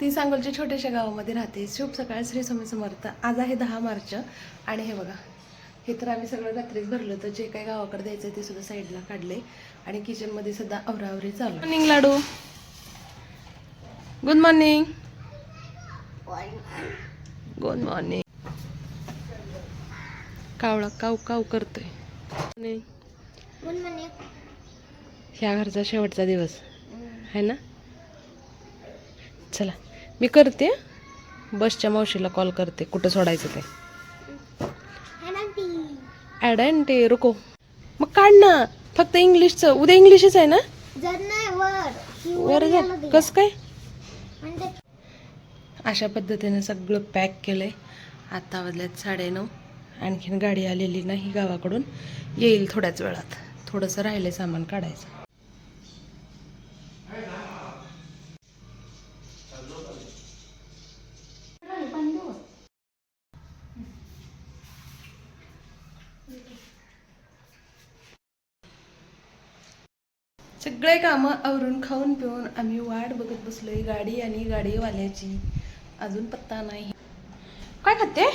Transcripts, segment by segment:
ती सांगोलच्या छोट्याशा गावामध्ये राहते. शुभ सकाळ, श्री स्वामी समर्थ. आज आहे 10 मार्च आणि हे बघा, हे तर आम्ही सगळं रात्रीच भरलं, तर जे काही गावाकडे द्यायचं ते सुद्धा साईडला काढले आणि किचनमध्ये सुद्धा आवरावरी चालू. मॉर्निंग लाडू, गुड मॉर्निंग. Good morning. कावळा काव काव करतोय. ह्या घरचा शेवटचा दिवस आहे ना. चला मी करते, बसच्या मावशीला कॉल करते कुठं सोडायचं ते. ॲडंटी रुको. मग काढ ना, फक्त इंग्लिशचं. उद्या इंग्लिशच आहे ना. वर कस काय. अशा पद्धतीने सगळं पॅक केलंय. आता वाजल्यात 9:30. आणखीन गाडी आलेली नाही गावाकडून, येईल थोड्याच वेळात. थोडंसं राहिले सामान काढायचं. सगळे कामं आवरून खाऊन पिऊन आम्ही वाट बघत बसलोय गाडी आणि गाडीवाल्याची. अजून पत्ता नाही. काय खाते?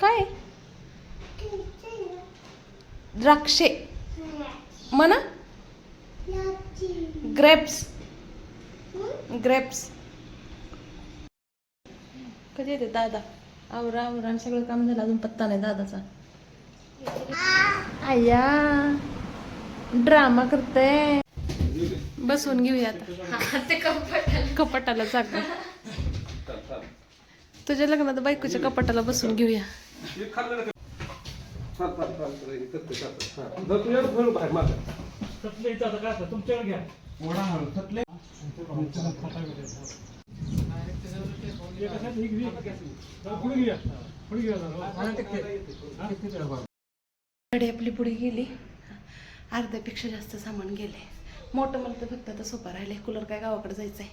काय? द्राक्षे म्हणा. ग्रेप्स. ग्रेप्स. कधी येते दादा? आवरा आवरा, सगळं काम झालं, अजून पत्ता नाही दादाचा. आया ड्रामा करते. बसवून घेऊया आता कपाटाला जागा. तुझ्या लग्नात बायकोच्या कपाटाला बसून घेऊया. गाडी आपली पुढे गेली. अर्ध्यापेक्षा जास्त सामान गेले. मोठं मला तर फक्त आता सोपा राहिले. कूलर काय गावाकडे जायचंय.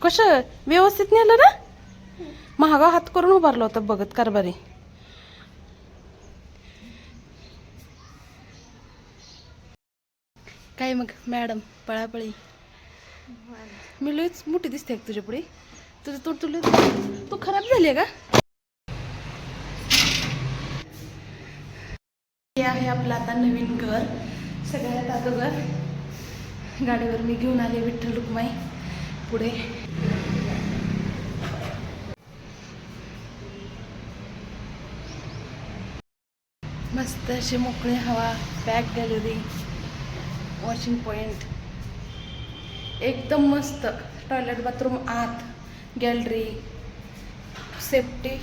कसं व्यवस्थित नेलं ना. महागा हात करून उभारला होता बघत कारभारी. काय मग मॅडम, पळापळी. मी लईच मोठी दिसते तुझ्या पुढे. तू खराब झाली का. हे आहे आपलं आता नवीन घर. सगळ्यात अगोदर गाडीवर मी घेऊन आले विठ्ठल रुक्माई. पुढे मस्त अशी मोकळी हवा, बॅक गॅलरी, वॉशिंग पॉइंट, एकदम मस्त. टॉयलेट बाथरूम आत, गॅलरी, सेफ्टी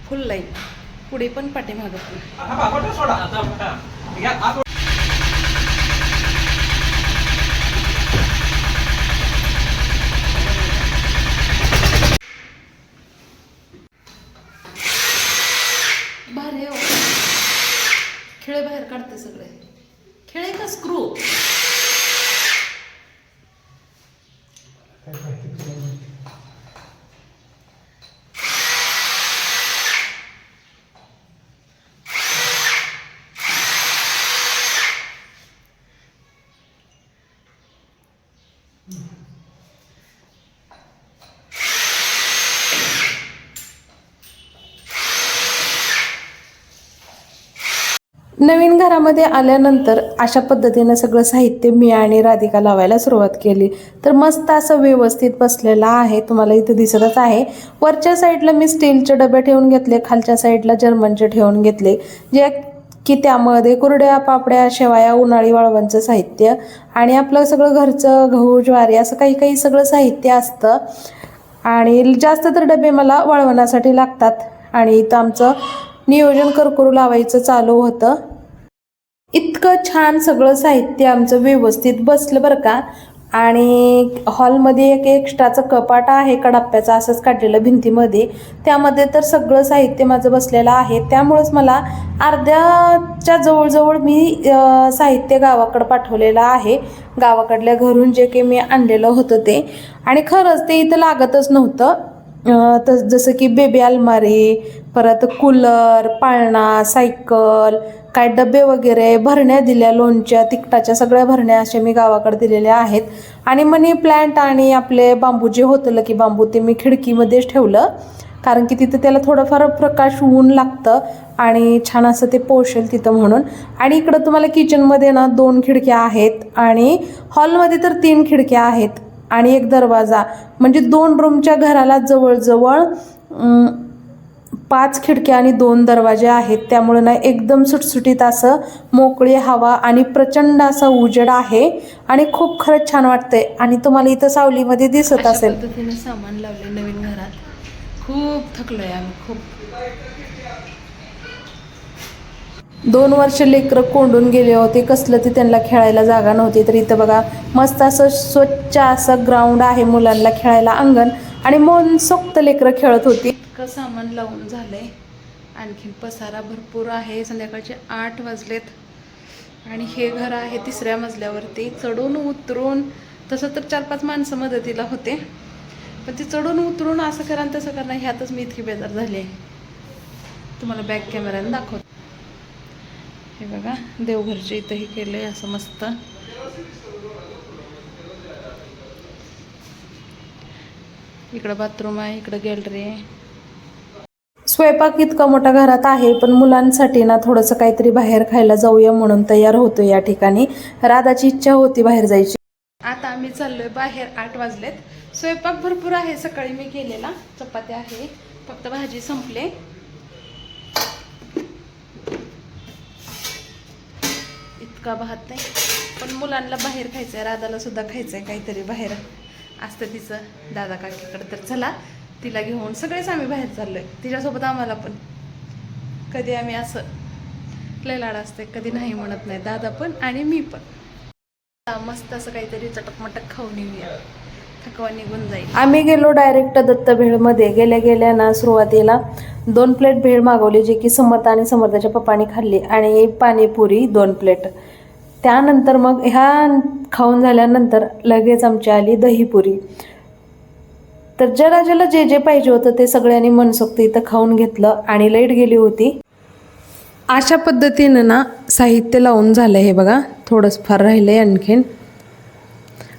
फुल लाईन. पुढे पण पाठीमागं पण. भारी हो. खेळे बाहेर काढते सगळे. खेळे का स्क्रू. नवीन घरामध्ये आल्यानंतर अशा पद्धतीनं सगळं साहित्य मी आणि राधिका लावायला सुरुवात केली. तर मस्त असं व्यवस्थित बसलेलं आहे. तुम्हाला इथे दिसतच आहे. वरच्या साईडला मी स्टीलचे डबे ठेवून घेतले, खालच्या साईडला जर्मनचे ठेवून घेतले, जे की त्यामध्ये कुरड्या, पापड्या, शेवाया, उन्हाळी वाळवांचं साहित्य आणि आपलं सगळं घरचं गहू, ज्वारी असं काही काही सगळं साहित्य असतं. आणि जास्त तर डबे मला वळवण्यासाठी लागतात. आणि इथं आमचं नियोजन करकरू लावायचं चालू होतं. इतकं छान सगळं साहित्य आमचं व्यवस्थित बसलं बरं का. आणि हॉलमध्ये एक एक्स्ट्राचं कपाट आहे कडाप्प्याचं, असंच काढलेलं भिंतीमध्ये. त्यामध्ये तर सगळं साहित्य माझं बसलेलं आहे. त्यामुळंच मला अर्ध्याच्या जवळजवळ मी साहित्य गावाकडं पाठवलेलं आहे. गावाकडल्या घरून जे काही मी आणलेलं होतं ते. आणि खरंच ते इथं लागतच नव्हतं. जसं की बेबी अलमारी, परत कूलर, पाळणा, सायकल, काय डबे वगैरे भरण्या दिल्या, लोणच्या तिखटाच्या सगळ्या भरण्या अशा मी गावाकडे दिलेल्या आहेत. आणि मनी प्लांट आणि आपले बांबू जे होतं लकी बांबू ते मी खिडकीमध्येच ठेवलं, कारण की तिथं त्याला थोडंफार प्रकाश ऊन लागतं आणि छान असं ते पोषेल तिथं म्हणून. आणि इकडं तुम्हाला किचनमध्ये ना 2 खिडक्या आहेत आणि हॉलमध्ये तर 3 खिडक्या आहेत आणि एक दरवाजा, म्हणजे 2 रूमच्या घराला जवळजवळ 5 खिडक्या आणि 2 दरवाजे आहेत. त्यामुळे ना एकदम सुटसुटीत असं मोकळी हवा आणि प्रचंड असा उजेड आहे आणि खूप खरंच छान वाटतंय. आणि तुम्हाला इथं सावलीमध्ये दिसत असेल पद्धतीने सामान लावले नवीन घरात. खूप थकलोय आम्ही, खूप. 2 वर्ष लेकरं कोंडून गेले होते, कसलं ते त्यांना खेळायला जागा नव्हती. तर इथं बघा मस्त असं स्वच्छ असं ग्राउंड आहे मुलांना खेळायला, अंगण, आणि मनसोक्त लेकरं खेळत होती. इतकं सामान लावून झालंय. आणखीन पसारा भरपूर आहे. संध्याकाळचे 8 वाजलेत आणि हे घर आहे 3ऱ्या मजल्यावरती. चढून उतरून, तसं तर 4-5 माणसं मदतीला होते, पण ते चढून उतरून असं करा तसं करणं ह्यातच मी इतकी बेजार झाली आहे. तुम्हाला बॅक कॅमेऱ्याने दाखवते. हे बघा देवघरचे इथंही केलंय असं मस्त. इकडं बाथरूम आहे, इकडं गॅलरी आहे. स्वयंपाक इतका मोठा घरात आहे, पण मुलांसाठी ना थोडंसं काहीतरी बाहेर खायला जाऊया म्हणून तयार होतो या ठिकाणी. राधाची इच्छा होती बाहेर जायची. आता आम्ही चाललोय बाहेर. 8 वाजलेत. स्वयंपाक भरपूर आहे, सकाळी मी केलेला. चपात्या आहे, फक्त भाजी संपले. इतका भात नाही, पण मुलांना बाहेर खायचंय, राधाला सुद्धा खायचंय काहीतरी बाहेर असतं तिचं दादा काकीकडे. तर चला तिला घेऊन सगळेच आम्ही बाहेर चाललोय, तिच्यासोबत आम्हाला पण. कधी आम्ही असं लय लाड असते, कधी नाही म्हणत नाही, दादा पण आणि मी पण. मस्त असं काहीतरी चटकमटक खाऊन येऊया, थकवा निघून जाईल. आम्ही गेलो डायरेक्ट दत्त भेळमध्ये. गेल्या ना सुरुवातीला 2 प्लेट भेळ मागवली, जे की समर्थ आणि समर्थाच्या पप्पानी खाल्ली, आणि पाणीपुरी 2 प्लेट. त्यानंतर मग ह्या खाऊन झाल्यानंतर लगेच आमची आली दहीपुरी. तर ज्याला जे पाहिजे होतं ते सगळ्यांनी मनसोक्त इथं खाऊन घेतलं आणि लाईट गेली होती. अशा पद्धतीनं ना साहित्य लावून झालं. हे बघा थोडंसं फार राहिलंय आणखीन,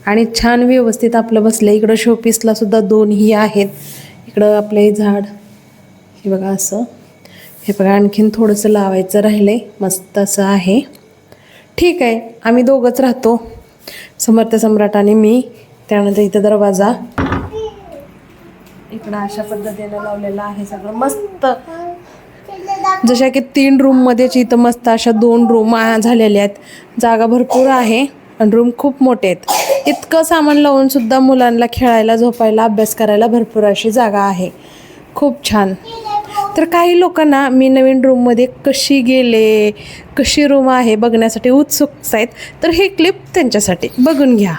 आणि छान व्यवस्थित आपलं बसलं. इकडं शोपीसला सुद्धा 2 ही आहेत. इकडं आपले झाड, हे बघा असं. हे बघा आणखीन थोडंसं लावायचं राहिलंय, मस्त असं आहे. ठीक आहे, आम्ही दोघंच राहतो, समर्थ सम्राट आणि मी. त्यानंतर इथं दरवाजा इकडं अशा पद्धतीने लावलेलं आहे सगळं मस्त. जशा की 3 रूममध्येच इथं मस्त अशा 2 रूम झालेल्या आहेत. जागा भरपूर आहे आणि रूम खूप मोठे आहेत. इतकं सामान लावून सुद्धा मुलांना खेळायला, झोपायला, अभ्यास करायला भरपूर अशी जागा आहे. खूप छान. तर काही लोकांना मी नवीन रूममध्ये कशी गेले, कशी रूम आहे बघण्यासाठी उत्सुक आहेत. तर हे क्लिप त्यांच्यासाठी बघून घ्या,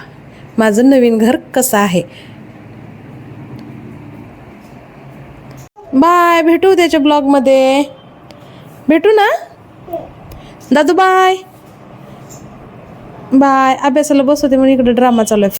माझं नवीन घर कसं आहे. बाय, भेटू उद्याच्या ब्लॉगमध्ये. भेटू ना दादू? Bye bye. अभ्यासाला बसवते म्हणून इकडे ड्रामा चालू आहे.